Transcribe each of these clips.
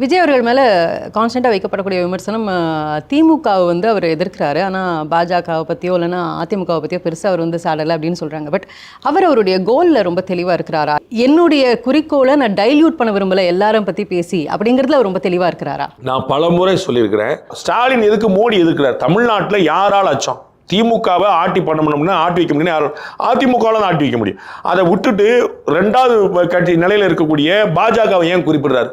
விஜய் அவர்கள் மேலே கான்ஸ்டண்ட்டாக வைக்கப்படக்கூடிய விமர்சனம் திமுகவை வந்து அவர் எதிர்க்கிறாரு. ஆனால் பாஜகவை பற்றியோ இல்லைன்னா அதிமுகவை பற்றியோ பெருசாக அவர் வந்து சாடலை அப்படின்னு சொல்கிறாங்க. பட் அவருடைய கோலில் ரொம்ப தெளிவாக இருக்கிறாரா? என்னுடைய குறிக்கோளை நான் டைல்யூட் பண்ண விரும்பலை எல்லாரும் பற்றி பேசி அப்படிங்கிறதுல அவர் ரொம்ப தெளிவாக இருக்கிறாரா? நான் பல முறை சொல்லியிருக்கிறேன். ஸ்டாலின் எதுக்கு மோடி எதிர்க்கிறார்? தமிழ்நாட்டில் யாரால் அச்சம்? திமுகவை ஆட்டி பண்ணணும்னா ஆட்டி வைக்க முடியும், யாரும் அதிமுகவில் தான் ஆட்டி வைக்க முடியும். அதை விட்டுட்டு ரெண்டாவது கட்சி நிலையில் இருக்கக்கூடிய பாஜகவை ஏன் குறிப்பிடுறாரு?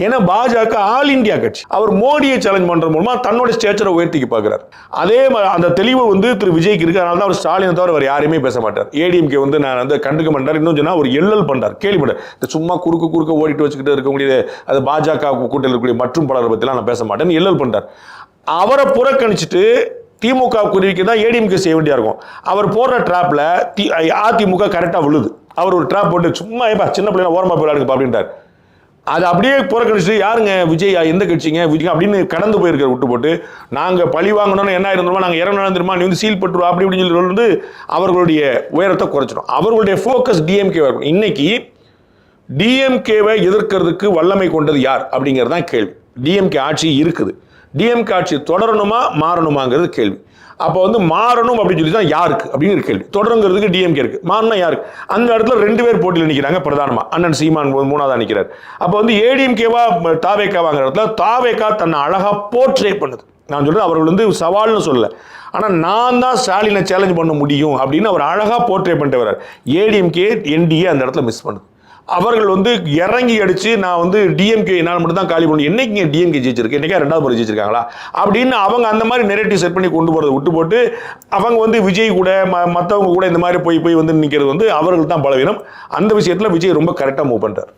ஏன்னா பாஜக ஆல் இந்தியா கட்சி. அவர் மோடியை சேலஞ்ச் பண்றது மூலமா தன்னோட ஸ்டேச்சரை உயர்த்திக்கு பார்க்கிறார். அதே மாதிரி அந்த தெளிவு வந்து திரு விஜய்க்கு இருக்கு. அதனால தான் அவர் ஸ்டாலினை தவிர அவர் யாரையுமே பேச மாட்டார். ஏடிஎம்கே வந்து நான் வந்து கண்டுக்க மாட்டார். இன்னும் சொன்னா ஒரு எல்லல் பண்றார், கேள்வி பண்ணார். இந்த சும்மா குறுக்க ஓடிட்டு வச்சுக்கிட்டு இருக்கக்கூடிய அது பாஜக கூட்டத்தில் இருக்கக்கூடிய மற்றும் பலரை பற்றிலாம் நான் பேச மாட்டேன்னு எல்லல் பண்றார். அவரை புறக்கணிச்சுட்டு திமுக குறிவிக்கு தான் ஏடிஎம்கே செய்ய வேண்டியா இருக்கும். அவர் போடுற டிராப்ல அதிமுக கரெக்டா விழுது. அவர் ஒரு டிராப் போட்டு சும்மா சின்ன பிள்ளைங்க ஓரமா போயிடாதுப்பா அப்படின்ட்டார். அது அப்படியே புறக்கணிச்சு யாருங்க விஜய், எந்த கட்சிங்க விஜய் அப்படின்னு கடந்து போயிருக்கிற விட்டு போட்டு நாங்கள் பழி வாங்கணும்னு என்ன இருந்தோமா, நாங்கள் இறங்கணும் தெரியுமா, நீ வந்து சீல் பட்டுருவா அப்படி இப்படின்னு சொல்லி வந்து அவர்களுடைய உயரத்தை குறைச்சிடும். அவர்களுடைய ஃபோக்கஸ் டிஎம்கே இருக்கும். இன்னைக்கு டிஎம்கேவை எதிர்க்கிறதுக்கு வல்லமை கொண்டது யார் அப்படிங்கிறது தான் கேள்வி. டிஎம்கே ஆட்சி இருக்குது. டிஎம்கே ஆட்சி தொடரணுமா மாறணுமாங்கிறது கேள்வி. அப்போ வந்து மாறணும் அப்படின்னு சொல்லி தான் யாருக்கு அப்படிங்கிற கேள்வி. தொடருங்கிறதுக்கு டிஎம்கே இருக்கு, மாறினா யாருக்கு? அந்த இடத்துல ரெண்டு பேர் போட்டியில் நிற்கிறாங்க பிரதானமா. அண்ணன் சீமான் மூணாவதா நிற்கிறார். அப்போ வந்து ஏடிஎம்கேவா தாவேக்காவாங்கிற இடத்துல தாவேக்கா தன்னை அழகா போர்ட்ரே பண்ணுது. நான் சொல்றேன், அவர்கள் வந்து சவால்னு சொல்லல, ஆனால் நான் தான் ஸ்டாலினை சேலஞ்ச் பண்ண முடியும் அப்படின்னு அவர் அழகா போர்ட்ரே பண்ணிட்டு வர்றார். ஏடிஎம்கே என்டிஏ அந்த இடத்துல மிஸ் பண்ணுது. அவர்கள் வந்து இறங்கி அடிச்சு நான் வந்து டிஎம்கே என்னால் மட்டும் தான் காலி பண்ணணும், என்னைக்கு டிஎம்கே ஜெயிச்சிருக்கு, என்னைக்கா ரெண்டாவது முறை ஜெயிச்சிருக்காங்களா அப்படின்னு அவங்க அந்த மாதிரி நெரேட்டிவ் செட் பண்ணி கொண்டு போறதை விட்டு போட்டு அவங்க வந்து விஜய் கூட மற்றவங்க கூட இந்த மாதிரி போய் வந்து நிற்கிறது வந்து அவர்கள் தான் பலவீனம். அந்த விஷயத்தில் விஜய் ரொம்ப கரெக்டாக மூவ் பண்றார்.